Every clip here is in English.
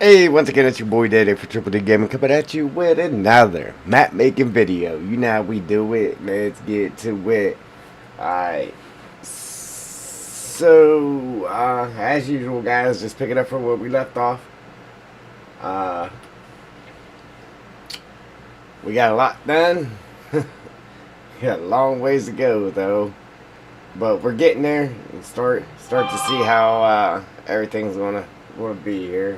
Hey, once again, it's your boy Daddy for Triple D Gaming coming at you with another map making video. You know how we do it. Let's get to it. Alright. So, as usual, guys, just picking up from where we left off. We got a lot done. We got a long ways to go, though. But we're getting there and start to see how everything's gonna be here.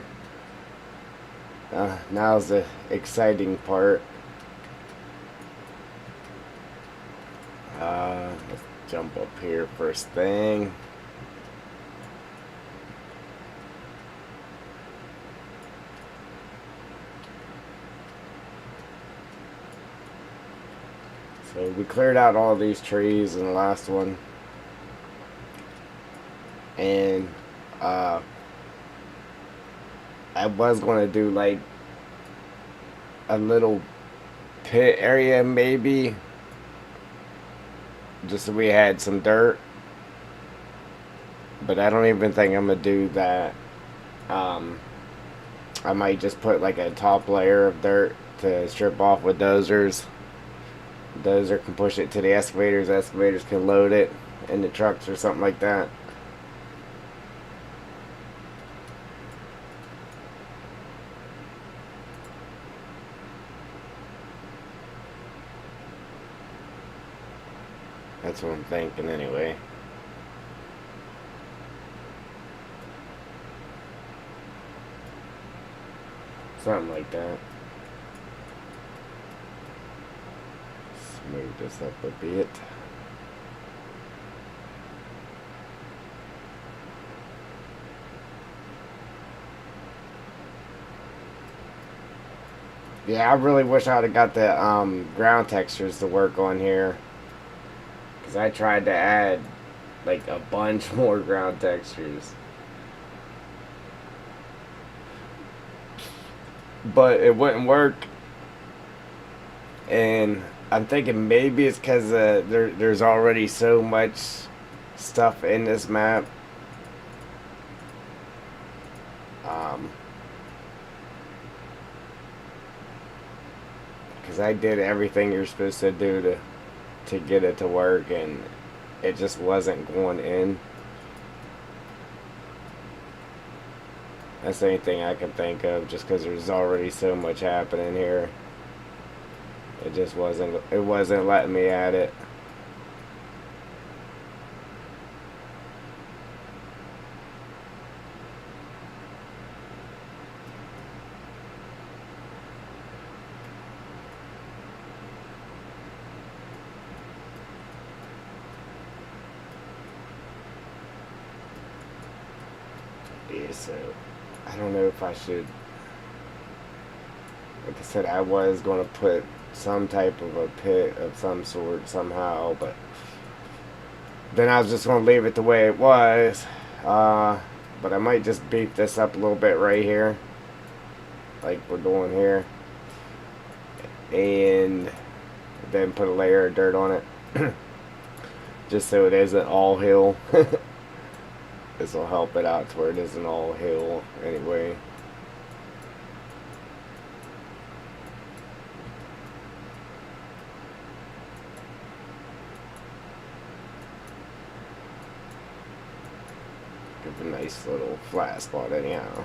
Now's the exciting part. Let's jump up here first thing. So we cleared out all these trees in the last one. And I was going to do like a little pit area maybe, just so we had some dirt, but I don't even think I'm going to do that. I might just put like a top layer of dirt to strip off with dozers. Dozer can push it to the excavators, excavators can load it in the trucks or something like that. That's what I'm thinking anyway. Something like that. Smooth this up a bit. Yeah, I really wish I would have got the ground textures to work on here. Because I tried to add like a bunch more ground textures. But it wouldn't work. And I'm thinking maybe it's because there's already so much stuff in this map. Because I did everything you're supposed to do to get it to work, and it just wasn't going in. That's the only thing I can think of, just because there's already so much happening here. It just wasn't letting me at it. Yeah, so I don't know if I should. Like I said, I was going to put some type of a pit of some sort somehow, but then I was just going to leave it the way it was. But I might just beef this up a little bit right here, like we're doing here, and then put a layer of dirt on it, just so it isn't all hill. This will help it out to where it isn't all hill anyway. Give a nice little flat spot anyhow.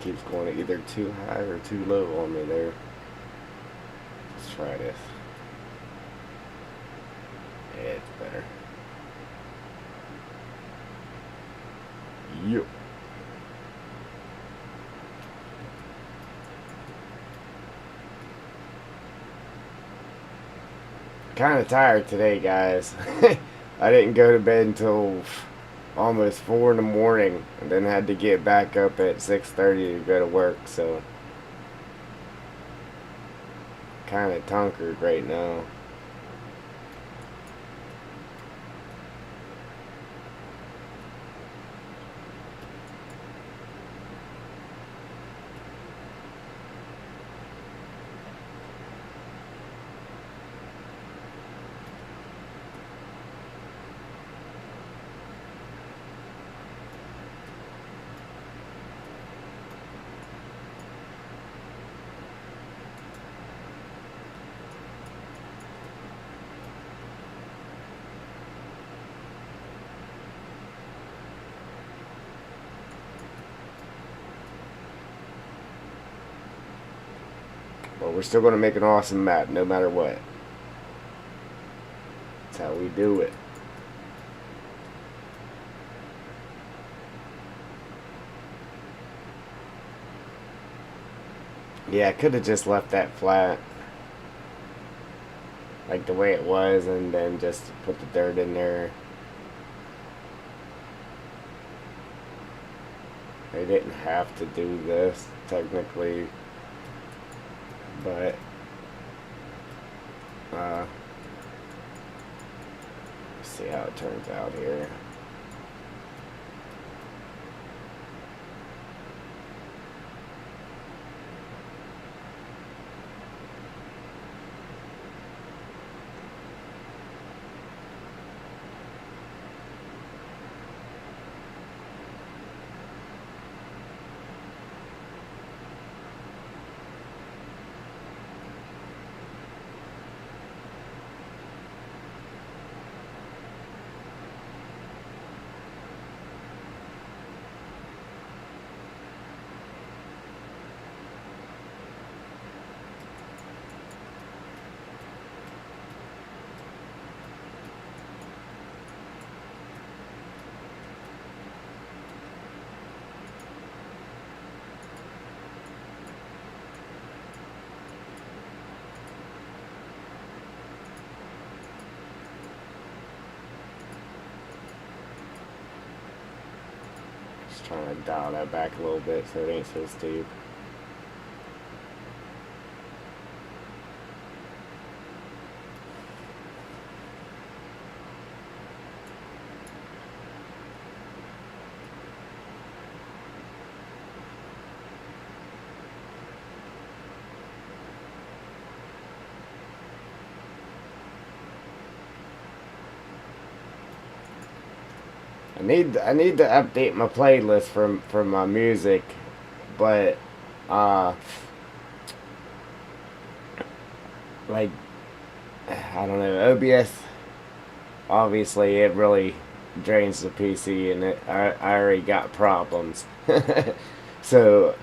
Keeps going either too high or too low on me there. Let's try this. Yeah, it's better. Yup. Kind of tired today, guys. I didn't go to bed until almost 4 in the morning, and then had to get back up at 6:30 to go to work. So kind of tonkered right now. But we're still going to make an awesome map no matter what. That's how we do it. Yeah, I could have just left that flat like the way it was and then just put the dirt in there. I didn't have to do this technically, but see how it turns out here. Just trying to dial that back a little bit so it ain't so steep. I need to update my playlist for my music, but uh like I don't know, OBS obviously it really drains the PC and I already got problems. So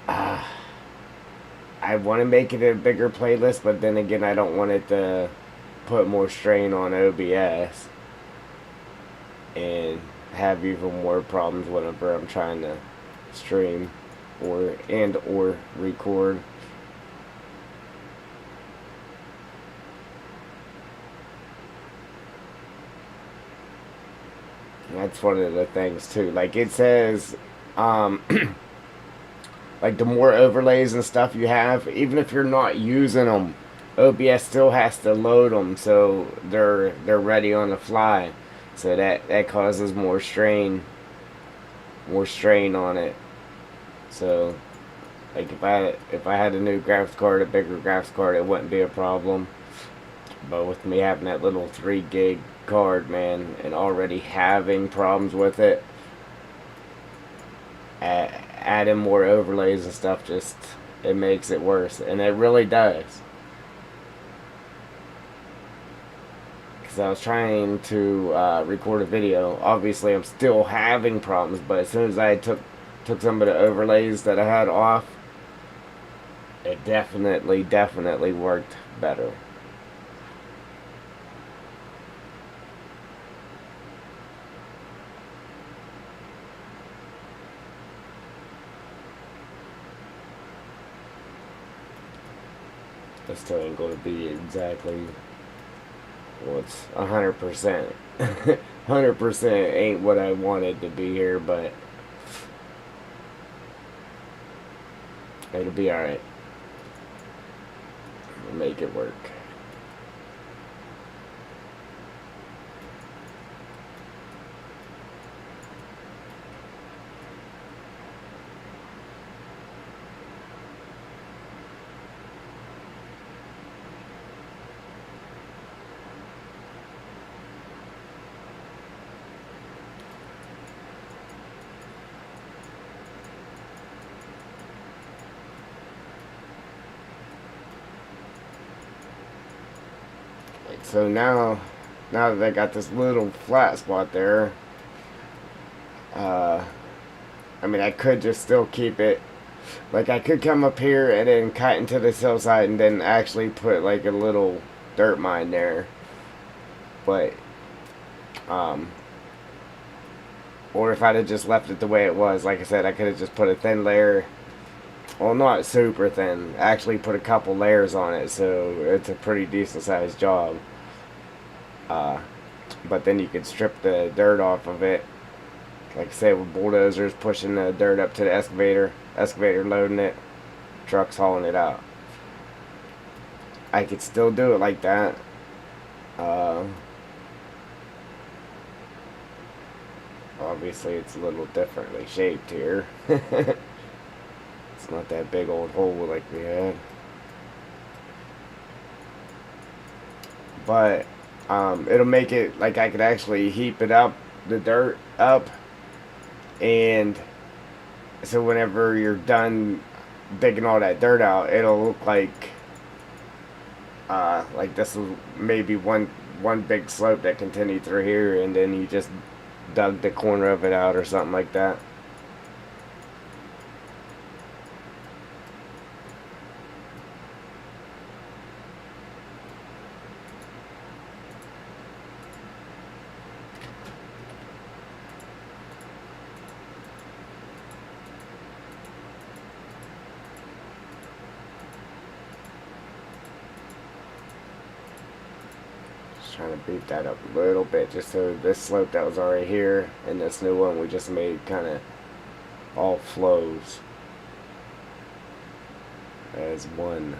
I want to make it a bigger playlist, but then again I don't want it to put more strain on OBS and have even more problems whenever I'm trying to stream or record. That's one of the things too. Like it says, um, like the more overlays and stuff you have, even if you're not using them, OBS still has to load them so they're ready on the fly. So that causes more strain on it. So like if I had a new graphics card, a bigger graphics card, it wouldn't be a problem. But with me having that little 3 gig card, man, and already having problems with it, adding more overlays and stuff just it makes it worse, and it really does. Because I was trying to record a video. Obviously, I'm still having problems, but as soon as I took some of the overlays that I had off, it definitely worked better. This still ain't gonna be exactly what's 100%. 100% ain't what I wanted to be here, but it'll be alright. We'll make it work. So now that I got this little flat spot there, I mean, I could just still keep it. Like, I could come up here and then cut into this hillside and then actually put, like, a little dirt mine there. But, or if I'd have just left it the way it was, like I said, I could have just put a thin layer. Well, not super thin. Actually put a couple layers on it, so it's a pretty decent sized job. But then you could strip the dirt off of it. Like I said, with bulldozers pushing the dirt up to the excavator loading it, trucks hauling it out. I could still do it like that. Obviously, it's a little differently shaped here. It's not that big old hole like we had. But it'll make it like I could actually heap it up, the dirt up, and so whenever you're done digging all that dirt out, it'll look like this is maybe one big slope that continued through here, and then you just dug the corner of it out or something like that. Trying to beat that up a little bit just so this slope that was already here and this new one we just made kind of all flows as one.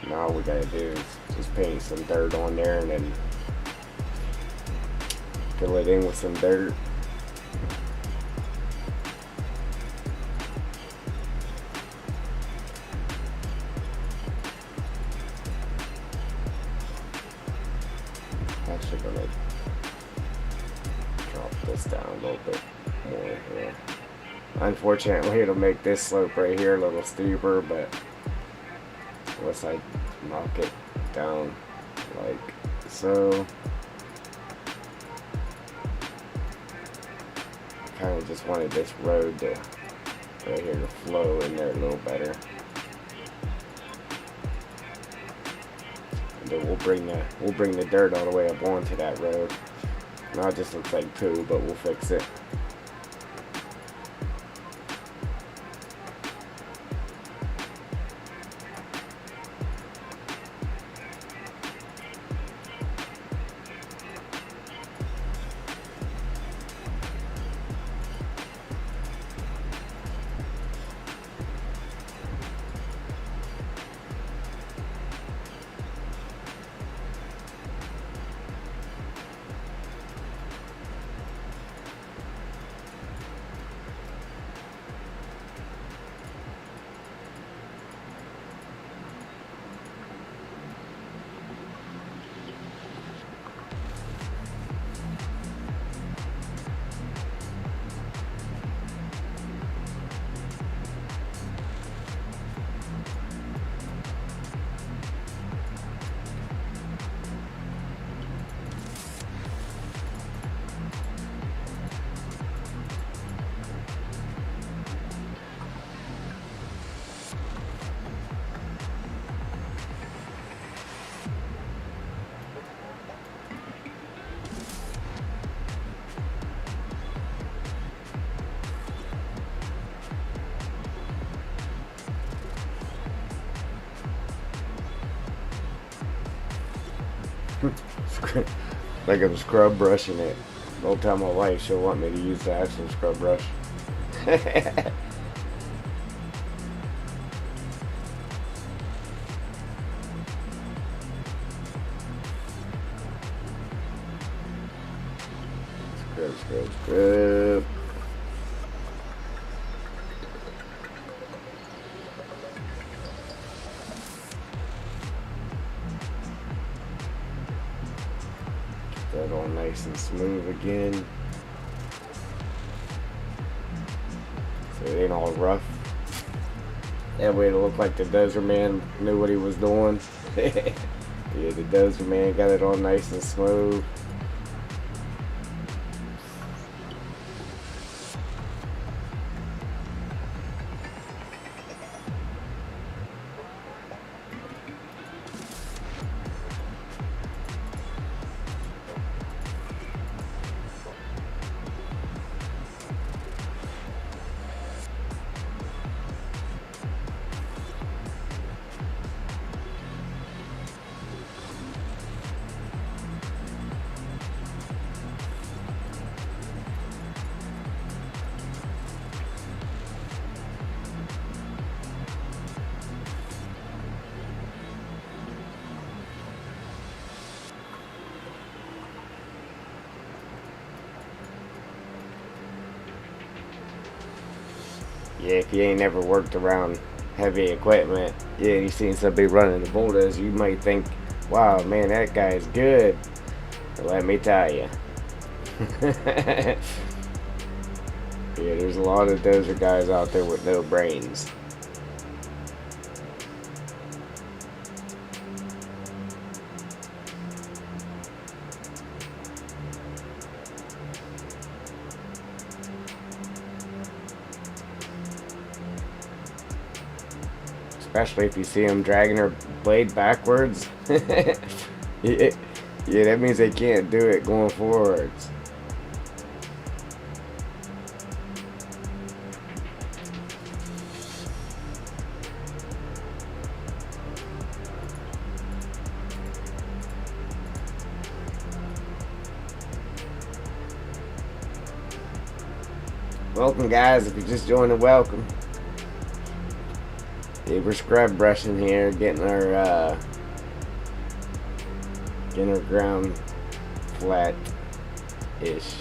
Now all we gotta do is just paint some dirt on there and then fill it in with some dirt. Actually gonna drop this down a little bit more here. Unfortunately, it'll make this slope right here a little steeper, but unless I knock it down like so. I kind of just wanted this road to right here to flow in there a little better. And then we'll bring the dirt all the way up onto that road. Now it just looks like poo, but we'll fix it. Like I'm scrub brushing it. Don't tell my wife, she'll want me to use the actual scrub brush. Scrub, scrub, scrub. Get that all nice and smooth again. So it ain't all rough. That way it'll look like the dozer man knew what he was doing. Yeah, the dozer man got it all nice and smooth. Yeah, if you ain't never worked around heavy equipment, yeah, you seen somebody running the bulldozer, you might think, wow, man, that guy's good. But let me tell you. Yeah, there's a lot of dozer guys out there with no brains. Especially if you see them dragging her blade backwards. Yeah, that means they can't do it going forwards. Welcome, guys. If you're just joining, welcome. Yeah, we're scrub brushing here, getting our ground flat-ish,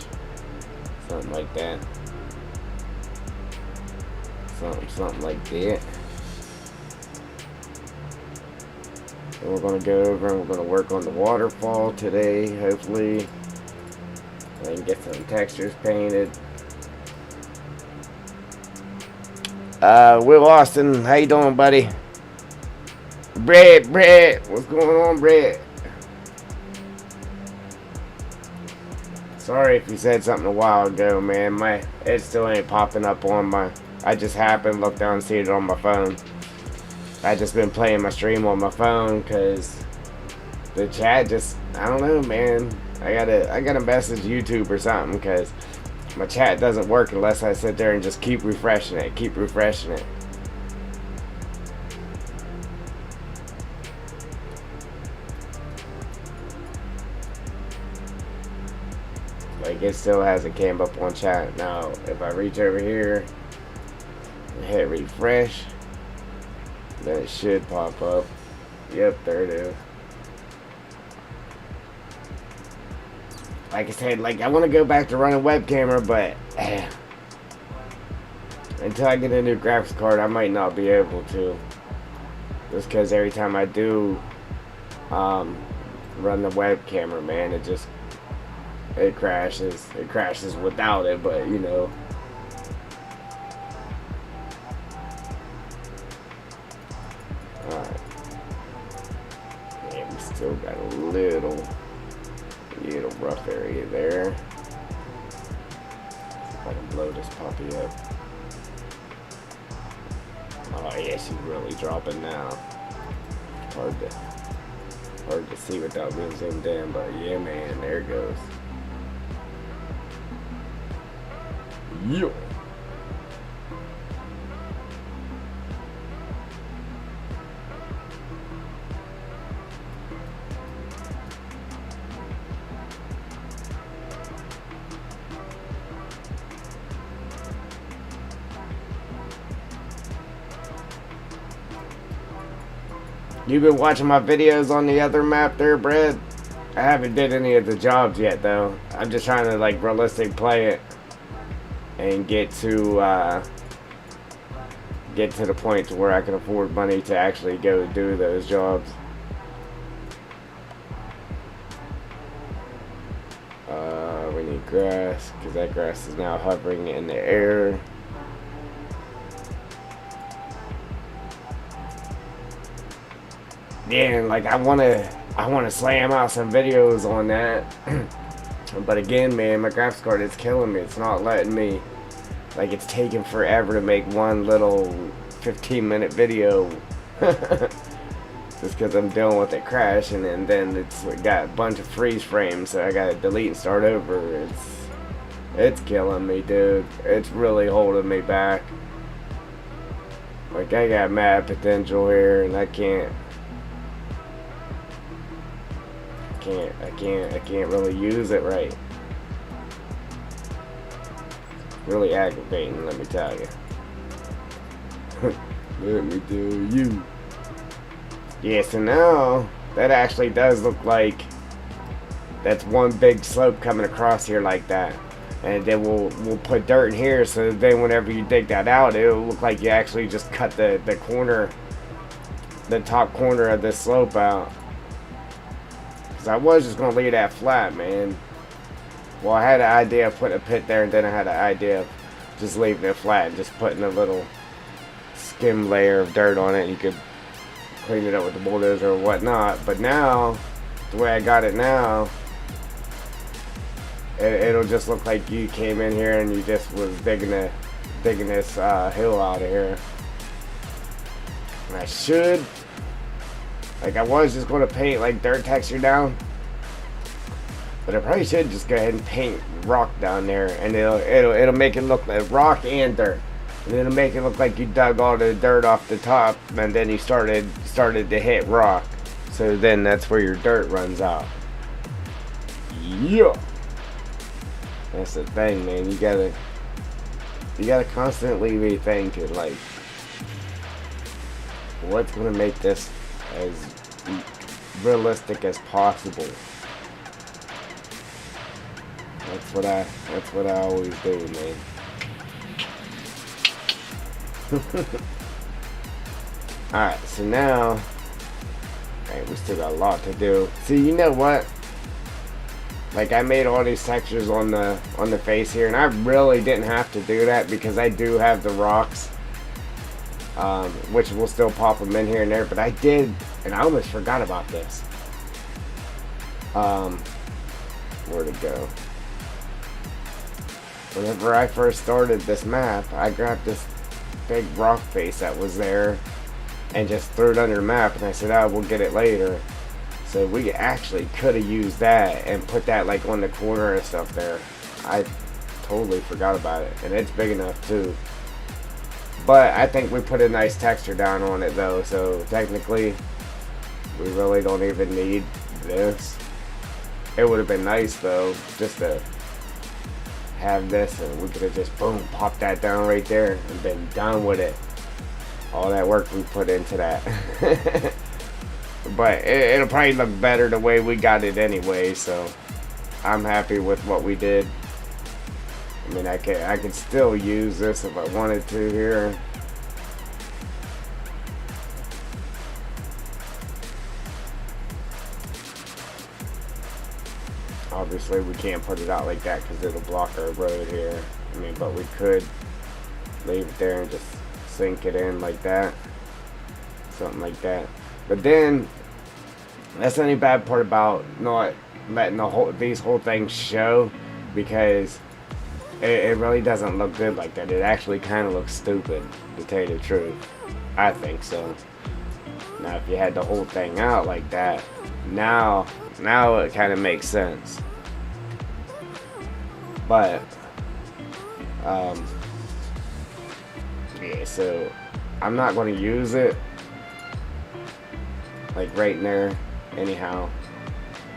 something like that. Something like that. And we're gonna go over and we're gonna work on the waterfall today, hopefully, and get some textures painted. Will Austin, how you doing, buddy? Brett, what's going on, Brett? Sorry if you said something a while ago, man. It still ain't popping up on my. I just happened to look down and see it on my phone. I just been playing my stream on my phone because the chat just, I don't know, man. I gotta message YouTube or something because my chat doesn't work unless I sit there and just keep refreshing it. Like, it still hasn't came up on chat. Now, if I reach over here and hit refresh, then it should pop up. Yep, there it is. Like I said, like, I want to go back to running web camera, but until I get a new graphics card, I might not be able to. Just because every time I do run the web camera, man, it crashes. It crashes without it, but you know. Alright. Yeah, we still got a little rough area there. See if I can blow this puppy up. Oh yeah, she's really dropping now. Hard to see without being zoomed in, but yeah, man, there it goes. Yeah. You've been watching my videos on the other map there, Brad? I haven't did any of the jobs yet, though. I'm just trying to, like, realistic play it and get to the point to where I can afford money to actually go do those jobs. We need grass, because that grass is now hovering in the air. Yeah, and like I wanna slam out some videos on that. But again, man, my graphics card is killing me. It's not letting me, like, it's taking forever to make one little 15-minute video. Just because I'm dealing with it crashing, and then it's got a bunch of freeze frames, so I gotta delete and start over. It's killing me, dude. It's really holding me back. Like, I got mad potential here, and I can't really use it right. Really aggravating, let me tell you. Let me tell you. Yeah, so now that actually does look like that's one big slope coming across here like that. And then we'll put dirt in here, so then whenever you dig that out, it'll look like you actually just cut the corner, the top corner of this slope out. Because I was just going to leave that flat, man. Well, I had an idea of putting a pit there, and then I had an idea of just leaving it flat and just putting a little skim layer of dirt on it, and you could clean it up with the bulldozer or whatnot. But now, the way I got it now, it'll just look like you came in here and you just was digging this hill out of here. And I should, like, I was just going to paint like dirt texture down, but I probably should just go ahead and paint rock down there, and it'll make it look like rock and dirt. And it'll make it look like you dug all the dirt off the top, and then you started to hit rock. So then that's where your dirt runs out. Yeah. That's the thing, man. You gotta constantly be thinking, like, what's gonna make this as realistic as possible. That's what I always do, man. Alright, so now, hey, we still got a lot to do. See, you know what? Like, I made all these textures on the face here, and I really didn't have to do that because I do have the rocks, which will still pop them in here and there. But I did, and I almost forgot about this. Where'd it go? Whenever I first started this map, I grabbed this big rock face that was there and just threw it under the map, and I said, oh, we'll get it later. So we actually could have used that and put that like on the corner and stuff there. I totally forgot about it, and it's big enough too. But I think we put a nice texture down on it though, so technically we really don't even need this. It would have been nice though, just to have this, and we could have just boom, popped that down right there and been done with it. All that work we put into that. But it'll probably look better the way we got it anyway, so I'm happy with what we did. I mean, I could still use this if I wanted to here. Obviously, we can't put it out like that because it'll block our road here. I mean, but we could leave it there and just sink it in like that. Something like that. But then, that's the only bad part about not letting these whole things show, because it really doesn't look good like that. It actually kind of looks stupid, to tell you the truth. I think so. Now, if you had the whole thing out like that, now it kind of makes sense. But, yeah, so I'm not going to use it like right in there anyhow,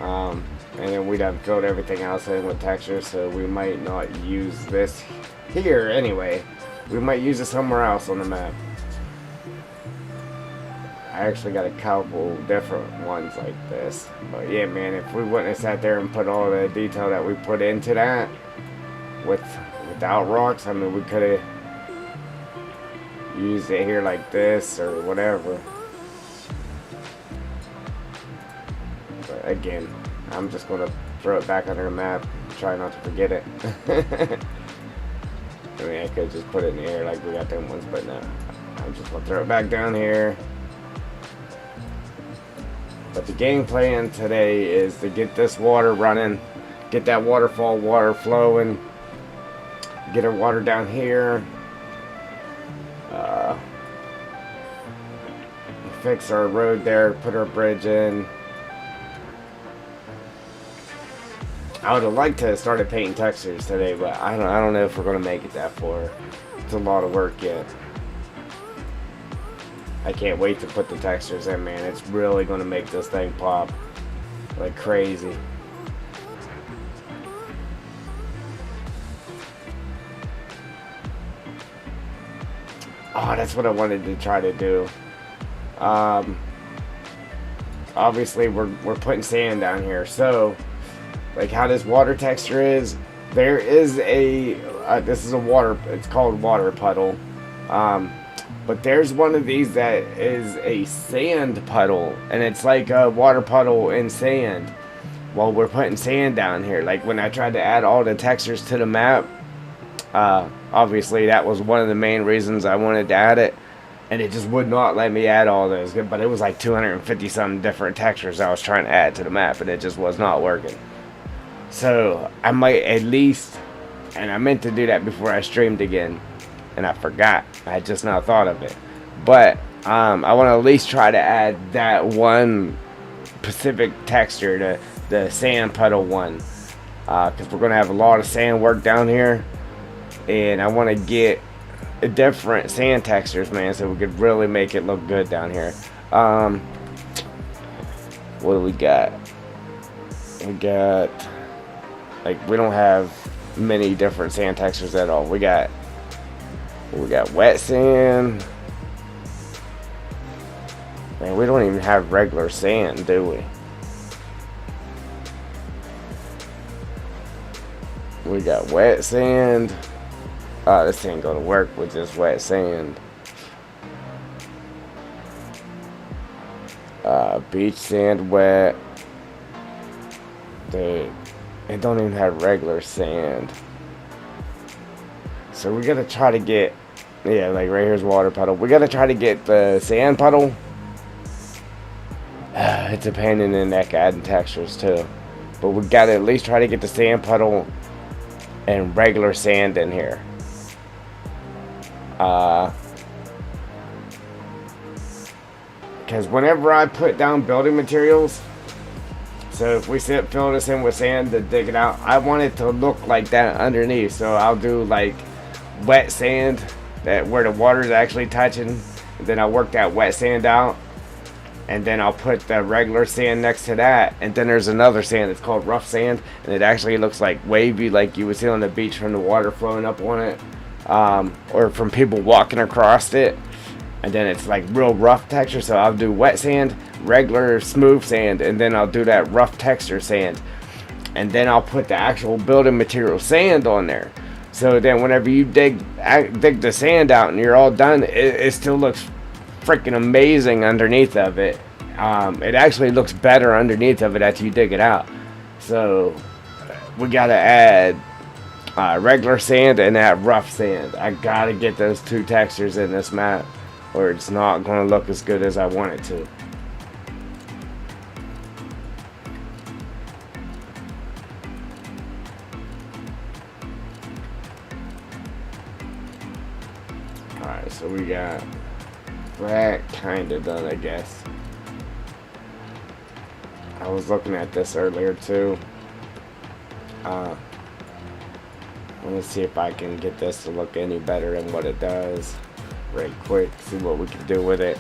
and then we done filled everything else in with texture, so we might not use this here anyway. We might use it somewhere else on the map. I actually got a couple different ones like this. But yeah, man, if we wouldn't have sat there and put all the detail that we put into that without rocks, I mean, we could have used it here like this or whatever. But again, I'm just going to throw it back under the map, try not to forget it. I mean, I could just put it in the air like we got them ones, but no. I'm just going to throw it back down here. But the game plan today is to get this water running, get that waterfall water flowing, get our water down here, fix our road there, put our bridge in. I would have liked to have started painting textures today, but I don't know if we're going to make it that far. It's a lot of work yet. I can't wait to put the textures in, man. It's really going to make this thing pop like crazy. Oh, that's what I wanted to try to do. Obviously, we're putting sand down here, so like how this water texture is, there is a this is a water. It's called water puddle. But there's one of these that is a sand puddle, and it's like a water puddle in sand. Well, we're putting sand down here. Like when I tried to add all the textures to the map, obviously that was one of the main reasons I wanted to add it, and it just would not let me add all those. But it was like 250 some different textures I was trying to add to the map, and it just was not working. So I might at least, and I meant to do that before I streamed again, and I forgot. I just now thought of it. But I want to at least try to add that one specific texture, the sand puddle one, because we're going to have a lot of sand work down here, and I want to get different sand textures, man, so we could really make it look good down here. What do we got? We got, like, we don't have many different sand textures at all. We got wet sand. Man, we don't even have regular sand, do we? We got wet sand. Oh, this ain't gonna work with just wet sand. Beach sand wet. Dude, it don't even have regular sand. So we gotta try to get, yeah, like right here's water puddle. We gotta try to get the sand puddle. It's a pain in the neck adding textures too. But we gotta at least try to get the sand puddle and regular sand in here. Because whenever I put down building materials, so if we fill this in with sand to dig it out, I want it to look like that underneath. So I'll do like wet sand that where the water is actually touching, and then I'll work that wet sand out, and then I'll put the regular sand next to that, and then there's another sand that's called rough sand, and it actually looks like wavy, like you would see on the beach from the water flowing up on it, or from people walking across it. And then it's like real rough texture. So I'll do wet sand, regular smooth sand, and then I'll do that rough texture sand, and then I'll put the actual building material sand on there. So then whenever you dig the sand out and you're all done, it still looks freaking amazing underneath of it. It actually looks better underneath of it after you dig it out. So we gotta add regular sand and that rough sand. I gotta get those two textures in this map, or it's not going to look as good as I want it to. Alright, so we got that kind of done, I guess. I was looking at this earlier too. Let me see if I can get this to look any better than what it does. Right quick, see what we can do with it.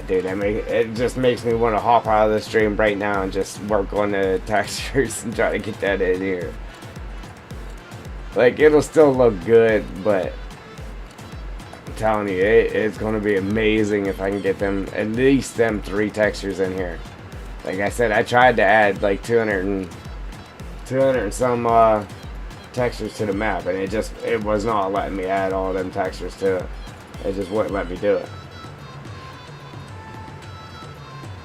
Dude, it just makes me want to hop out of the stream right now and just work on the textures and try to get that in here. Like, it'll still look good, but I'm telling you, it's going to be amazing if I can get them, at least them 3 textures in here. Like I said, I tried to add like 200 and some textures to the map, and it was not letting me add all them textures to it. It just wouldn't let me do it.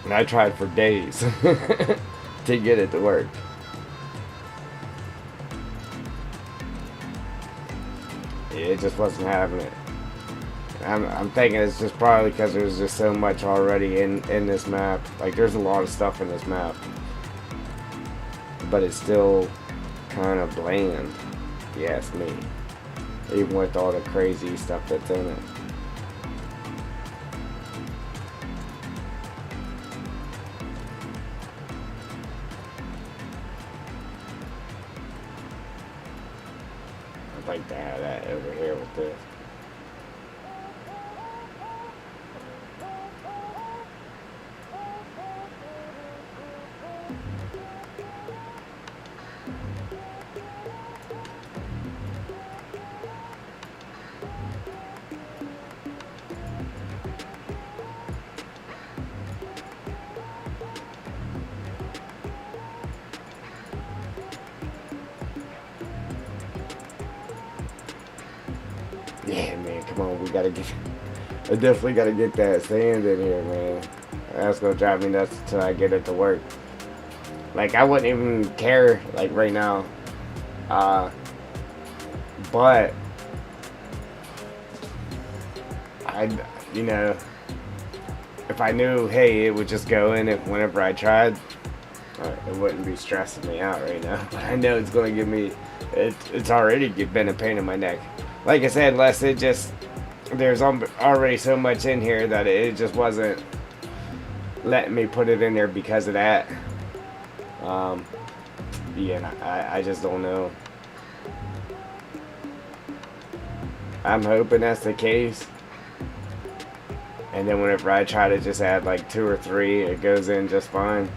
And I tried for days to get it to work. It just wasn't having it. I'm thinking it's just probably because there's just so much already in this map. Like, there's a lot of stuff in this map, but it's still kind of bland, if you ask me, even with all the crazy stuff that's in it. I'd like to have that over here with this. Yeah, man, come on, I definitely gotta get that sand in here, man. That's gonna drive me nuts until I get it to work. Like, I wouldn't even care, like, right now. But, you know, if I knew, hey, it would just go in it whenever I tried, it wouldn't be stressing me out right now. But I know it's gonna give me, it's already been a pain in my neck. Like I said, there's already so much in here that it just wasn't letting me put it in there because of that. Yeah, I just don't know. I'm hoping that's the case. And then whenever I try to just add like 2 or 3, it goes in just fine.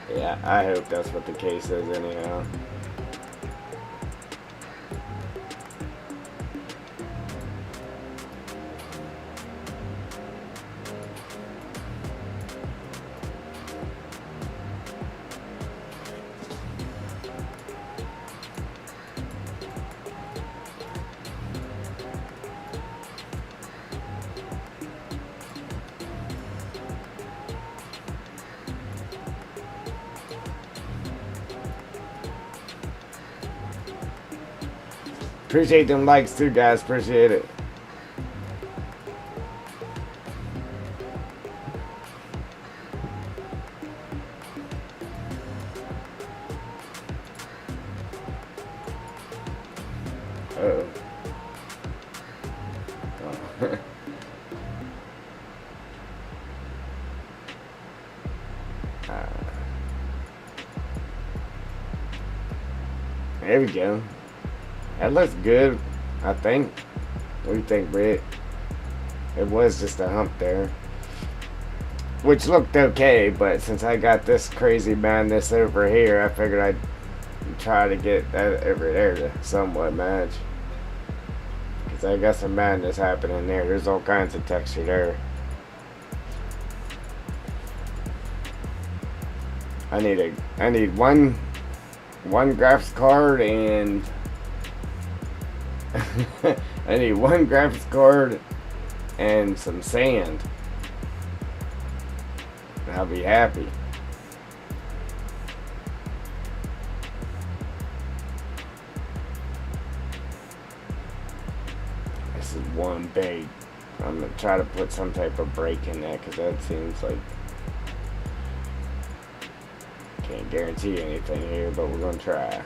Yeah, I hope that's what the case is anyhow. Appreciate them likes too, guys. Appreciate it. Uh-oh. Oh. There we go. That looks good, I think. What do you think, Britt? It was just a hump there, which looked okay, but since I got this crazy madness over here, I figured I'd try to get that over there to somewhat match. Because I got some madness happening there. There's all kinds of texture there. I need one graphics card and I need one graphics card and some sand. And I'll be happy. This is one big. I'm gonna try to put some type of break in that because that seems like, can't guarantee anything here, but we're gonna try.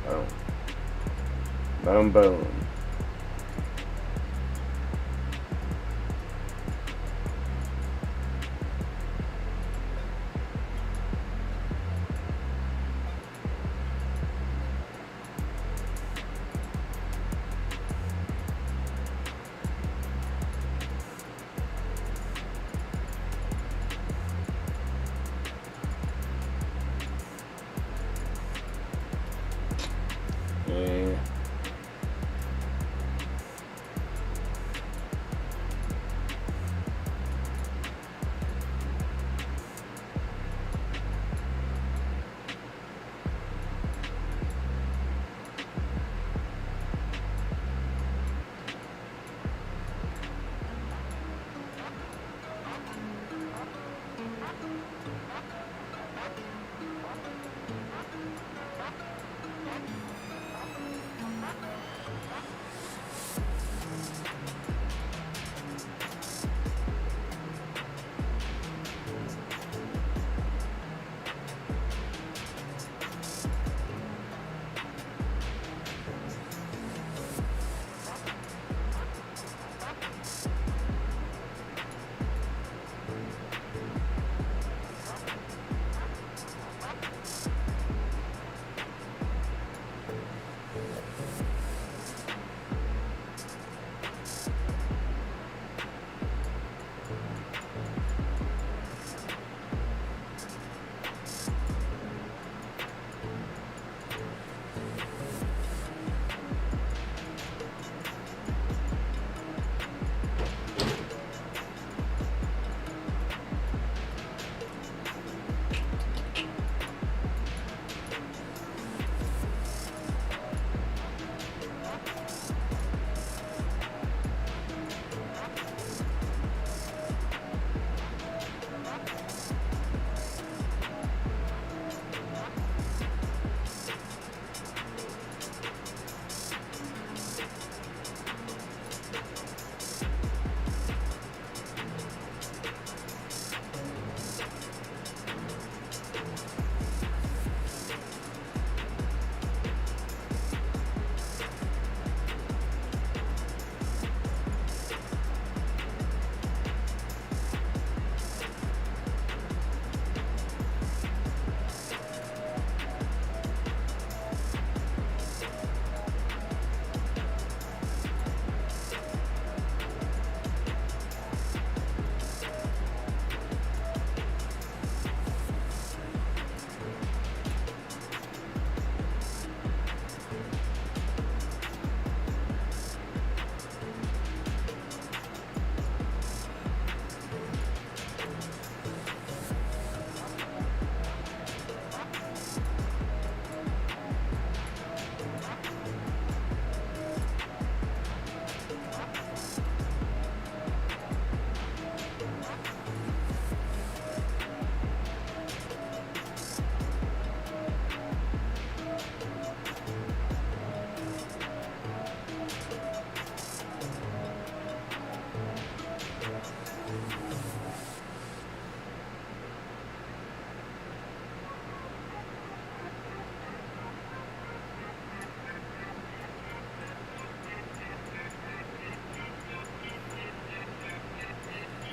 Boom. Boom, boom. Yeah.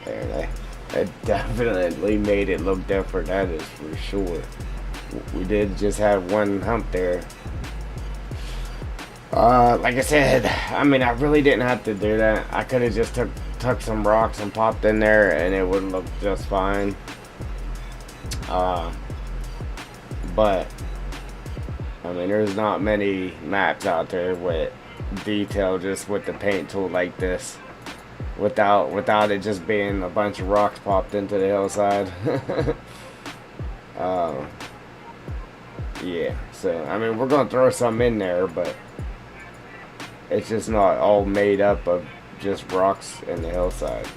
There, that definitely made it look different. That is for sure. We did just have one hump there. Like I said, I mean, I really didn't have to do that. I could have just took some rocks and popped in there, and it would look just fine. But I mean, there's not many maps out there with detail just with the paint tool like this, without it just being a bunch of rocks popped into the hillside. Yeah, so I mean, we're gonna throw some in there, but it's just not all made up of just rocks in the hillside.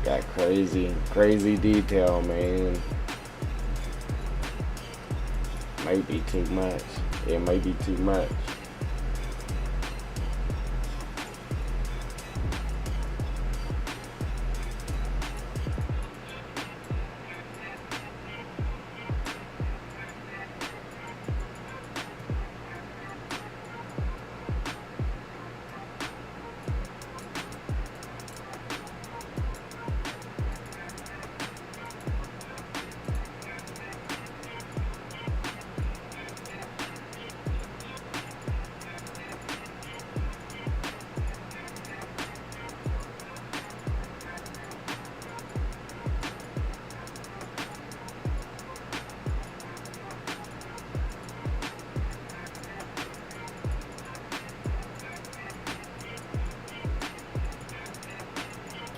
Got crazy detail, man. Might be too much. It might be too much.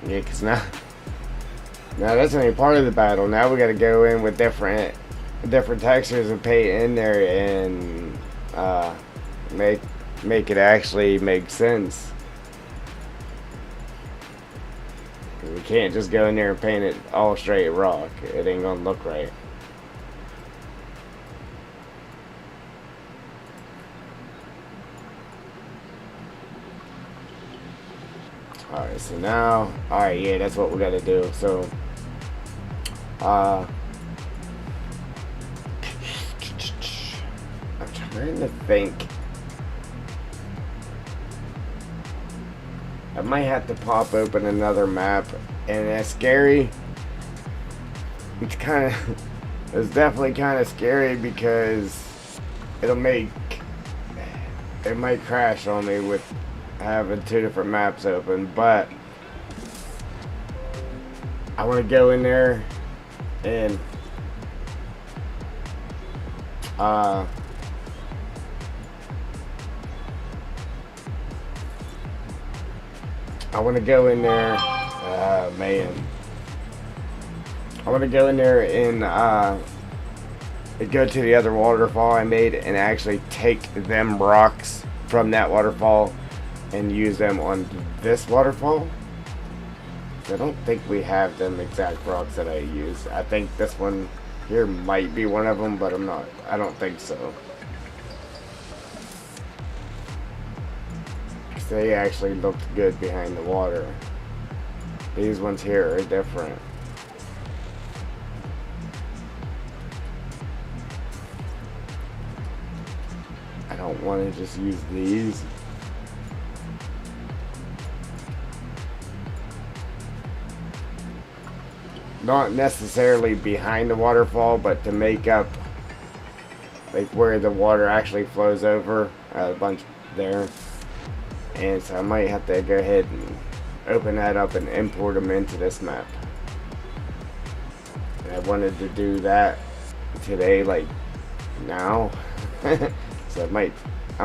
Yeah, because now that's only part of the battle. Now we got to go in with different textures of paint in there and make it actually make sense. We can't just go in there and paint it all straight rock. It ain't gonna look right. Alright, so now, alright, yeah, that's what we gotta do. So, I'm trying to think. I might have to pop open another map, and that's scary. It's it's definitely kind of scary because it might crash on me with having two different maps open, but I want to go in there and I want to go in there, man. I want to go in there and go to the other waterfall I made and actually take them rocks from that waterfall and use them on this waterfall. I don't think we have them exact rocks that I use. I think this one here might be one of them, but I don't think so. They actually looked good behind the water. These ones here are different. I don't want to just use these. Not necessarily behind the waterfall, but to make up like where the water actually flows over a bunch there. And so I might have to go ahead and open that up and import them into this map. And I wanted to do that today, like now. So I'm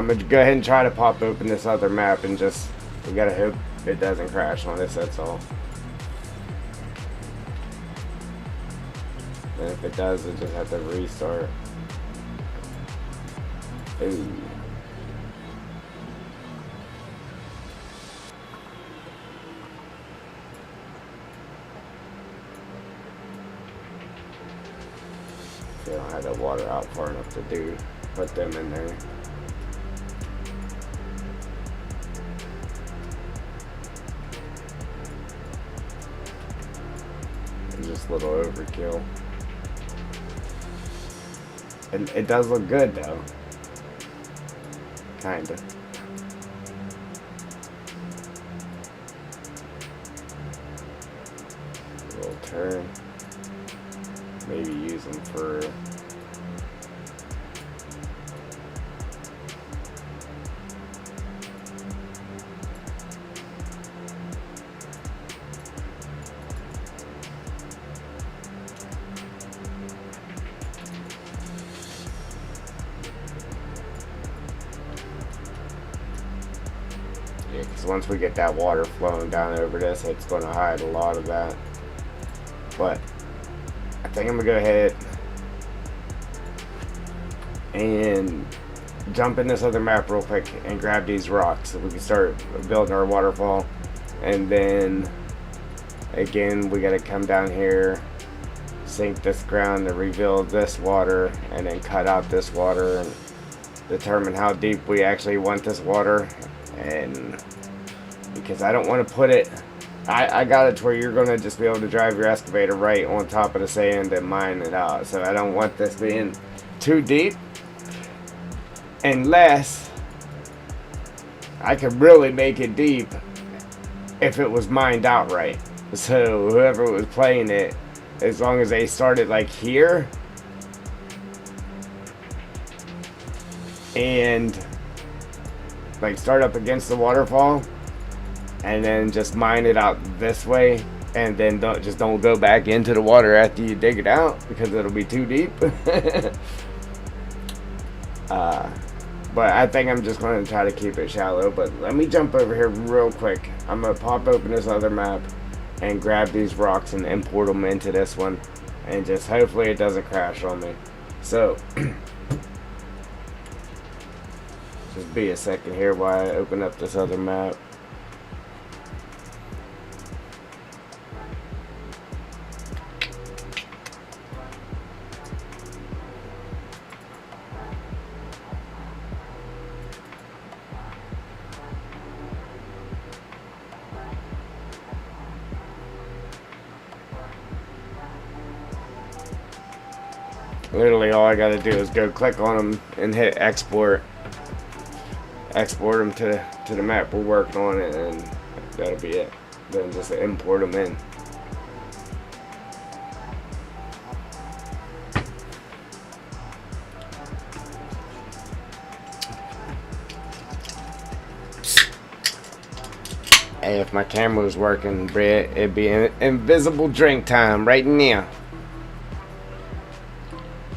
gonna go ahead and try to pop open this other map and we gotta hope it doesn't crash on us, that's all. And if it does, it just have to restart. Ooh. They don't have the water out far enough to put them in there. It's just a little overkill. And it does look good though. Kinda. A little turn. Maybe use them for because once we get that water flowing down over this, it's going to hide a lot of that. But I think I'm going to go ahead and jump in this other map real quick and grab these rocks so we can start building our waterfall. And then again, we got to come down here, sink this ground to reveal this water, and then cut out this water and determine how deep we actually want this water. And because I don't want to put it, I got it to where you're going to just be able to drive your excavator right on top of the sand and mine it out. So I don't want this being too deep, unless I could really make it deep if it was mined out right. So whoever was playing it, as long as they started like here and like start up against the waterfall and then just mine it out this way, and then don't go back into the water after you dig it out because it'll be too deep. But I think I'm just going to try to keep it shallow. But let me jump over here real quick. I'm going to pop open this other map and grab these rocks and import them into this one, and just hopefully it doesn't crash on me. So just be a second here while I open up this other map. Literally all I gotta do is go click on them and hit export. Export them to the map we're working on, and that'll be it. Then just import them in. Hey, if my camera was working, Brett, it'd be invisible drink time right now.